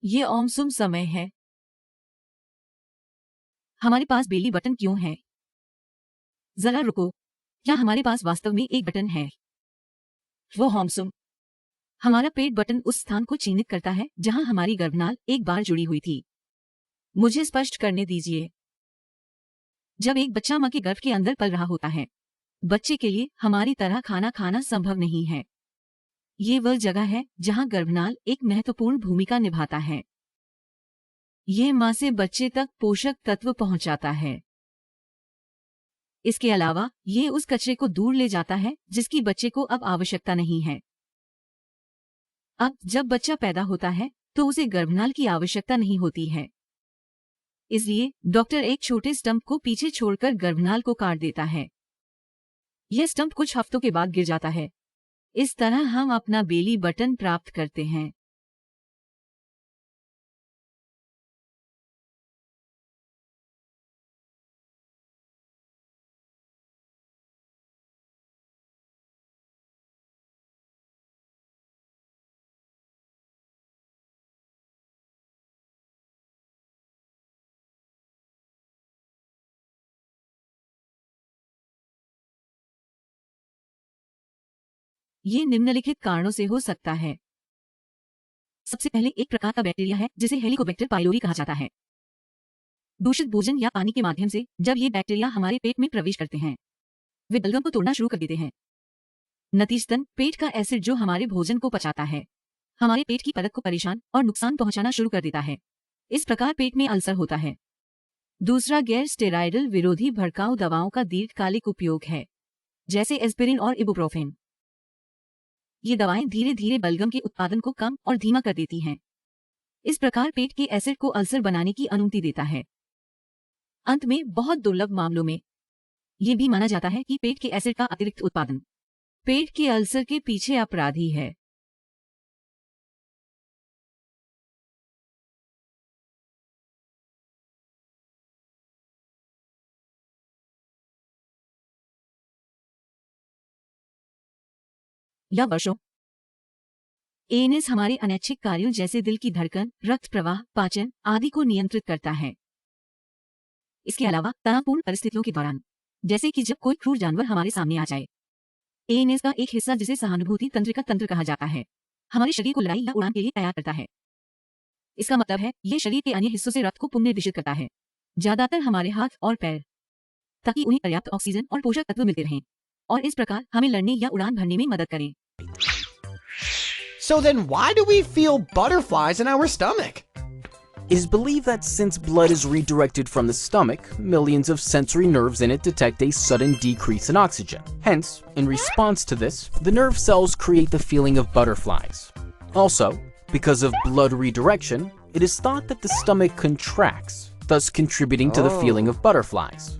ये औमसुम समय है। हमारे पास बेली बटन क्यों है? जरा रुको, क्या हमारे पास वास्तव में एक बटन है? वो होमसुम। हमारा पेट बटन उस स्थान को चिन्हित करता है जहां हमारी गर्भनाल एक बार जुड़ी हुई थी। मुझे स्पष्ट करने दीजिए। जब एक बच्चा मां के गर्भ के अंदर पल रहा होता है, बच्चे के लिए हमारी तरह खाना खाना संभव नहीं है। ये वह जगह है जहां गर्भनाल एक महत्वपूर्ण भूमिका निभाता है। यह मां से बच्चे तक पोषक तत्व पहुंचाता है। इसके अलावा ये उस कचरे को दूर ले जाता है जिसकी बच्चे को अब आवश्यकता नहीं है। अब जब बच्चा पैदा होता है तो उसे गर्भनाल की आवश्यकता नहीं होती है। इसलिए डॉक्टर एक छोटे स्टंप को पीछे छोड़कर गर्भनाल को काट देता है। यह स्टंप कुछ हफ्तों के बाद गिर जाता है। इस तरह हम अपना बेली बटन प्राप्त करते हैं। ये निम्नलिखित कारणों से हो सकता है। सबसे पहले एक प्रकार का बैक्टीरिया है जिसे हेलिकोबैक्टर पाइलोरी कहा जाता है। दूषित भोजन या पानी के माध्यम से जब ये बैक्टीरिया हमारे पेट में प्रवेश करते हैं, वे बलगम को तोड़ना शुरू कर देते हैं। नतीजतन पेट का एसिड जो हमारे भोजन को पचाता है, हमारे पेट की परत को परेशान और नुकसान पहुंचाना शुरू कर देता है। इस प्रकार पेट में अल्सर होता है। दूसरा गैर स्टेरॉयडल विरोधी भड़काऊ दवाओं का दीर्घकालिक उपयोग है, जैसे एस्पिरिन और इबुप्रोफेन। ये दवाएं धीरे धीरे बलगम के उत्पादन को कम और धीमा कर देती हैं। इस प्रकार पेट के एसिड को अल्सर बनाने की अनुमति देता है। अंत में बहुत दुर्लभ मामलों में ये भी माना जाता है कि पेट के एसिड का अतिरिक्त उत्पादन पेट के अल्सर के पीछे अपराधी है। या वर्षों एएनएस हमारे अनैच्छिक कार्यों जैसे दिल की धड़कन, रक्त प्रवाह, पाचन आदि को नियंत्रित करता है। इसके अलावा तनावपूर्ण परिस्थितियों के दौरान, जैसे कि जब कोई क्रूर जानवर हमारे सामने आ जाए, एएनएस का एक हिस्सा जिसे सहानुभूति तंत्रिका तंत्र कहा जाता है, हमारे शरीर को लड़ाई या उड़ान के लिए तैयार करता है। इसका मतलब है ये शरीर के अन्य हिस्सों से रक्त को पुनर्निर्देशित करता है, ज्यादातर हमारे हाथ और पैर, ताकि उन्हें पर्याप्त ऑक्सीजन और पोषक तत्व मिलते रहें और इस प्रकार हमें लड़ने या उड़ान भरने में मदद करें। So then why do we feel butterflies in our stomach? It is believed that since blood is redirected from the stomach, millions of sensory nerves in it detect a sudden decrease in oxygen. Hence, in response to this, the nerve cells create the feeling of butterflies. Also, because of blood redirection, it is thought that the stomach contracts, thus contributing to the feeling of butterflies.